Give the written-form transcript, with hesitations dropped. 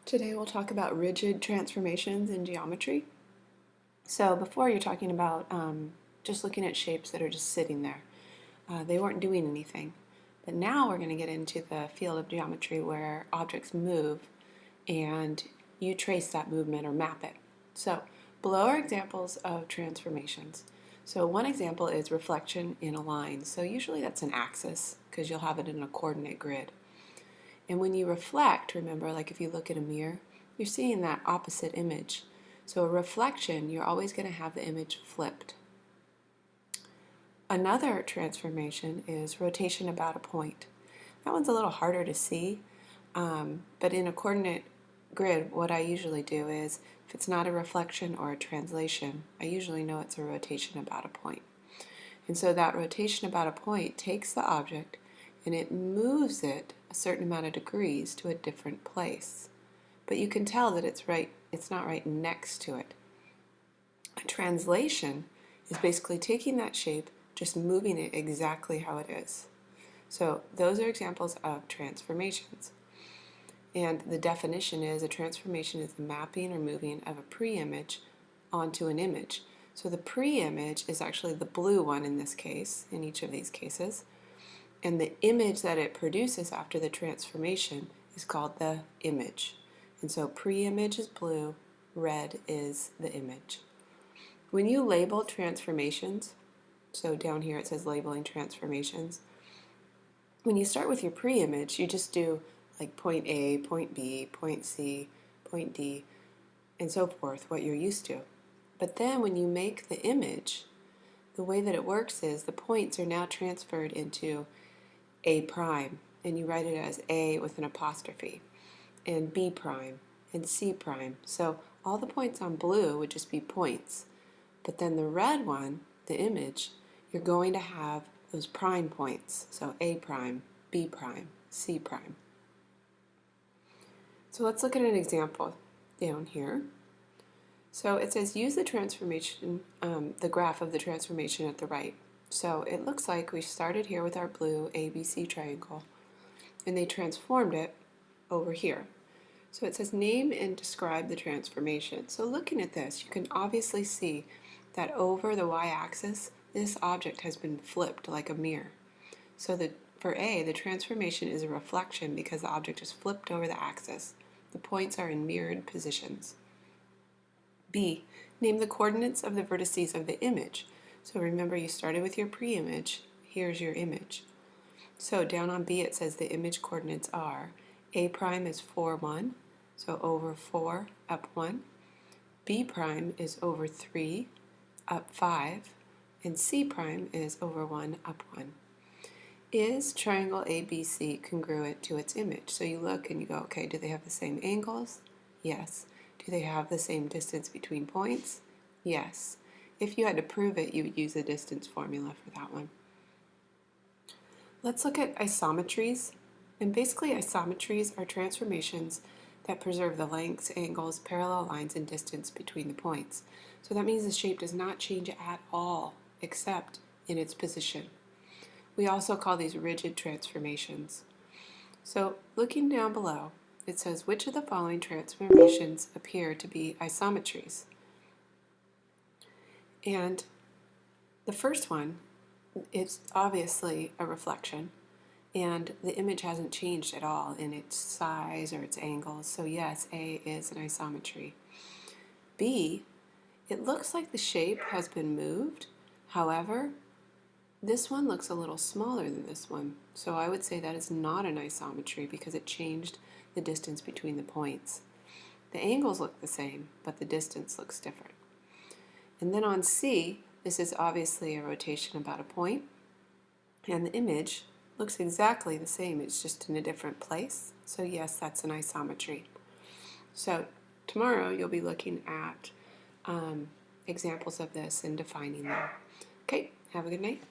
Today we'll talk about rigid transformations in geometry. So before you're talking about just looking at shapes that are just sitting there. They weren't doing anything. But now we're going to get into the field of geometry where objects move and you trace that movement or map it. So below are examples of transformations. So one example is reflection in a line. So usually that's an axis because you'll have it in a coordinate grid. And when you reflect, remember, like if you look at a mirror, you're seeing that opposite image. So a reflection, you're always going to have the image flipped. Another transformation is rotation about a point. That one's a little harder to see, but in a coordinate grid, what I usually do is, if it's not a reflection or a translation, I usually know it's a rotation about a point. And so that rotation about a point takes the object and it moves it a certain amount of degrees to a different place. But you can tell that it's not right next to it. A translation is basically taking that shape, just moving it exactly how it is. So those are examples of transformations. And the definition is a transformation is the mapping or moving of a pre-image onto an image. So the pre-image is actually the blue one in this case, in each of these cases. And the image that it produces after the transformation is called the image. And so pre-image is blue, red is the image. When you label transformations, so down here it says labeling transformations, when you start with your pre-image, you just do like point A, point B, point C, point D, and so forth, what you're used to. But then when you make the image, the way that it works is the points are now transferred into A prime, and you write it as A with an apostrophe, and B prime, and C prime. So all the points on blue would just be points. But then the red one, the image, you're going to have those prime points. So A prime, B prime, C prime. So let's look at an example down here. So it says use the transformation, the graph of the transformation at the right. So it looks like we started here with our blue ABC triangle, and they transformed it over here. So it says name and describe the transformation. So looking at this, you can obviously see that over the y-axis, this object has been flipped like a mirror. So for A, the transformation is a reflection because the object is flipped over the axis. The points are in mirrored positions. B, name the coordinates of the vertices of the image. So remember, you started with your pre-image. Here's your image. So down on B it says the image coordinates are A prime is 4, 1, so over 4, up 1. B prime is over 3, up 5. And C prime is over 1, up 1. Is triangle ABC congruent to its image? So you look and you go, okay, do they have the same angles? Yes. Do they have the same distance between points? Yes. If you had to prove it, you would use the distance formula for that one. Let's look at isometries. And basically isometries are transformations that preserve the lengths, angles, parallel lines, and distance between the points. So that means the shape does not change at all except in its position. We also call these rigid transformations. So looking down below, it says which of the following transformations appear to be isometries? And the first one is obviously a reflection, and the image hasn't changed at all in its size or its angles, so yes, A is an isometry. B, it looks like the shape has been moved, however, this one looks a little smaller than this one, so I would say that is not an isometry because it changed the distance between the points. The angles look the same, but the distance looks different. And then on C, this is obviously a rotation about a point, and the image looks exactly the same, it's just in a different place, so yes, that's an isometry. So tomorrow you'll be looking at examples of this and defining them. Okay, have a good night.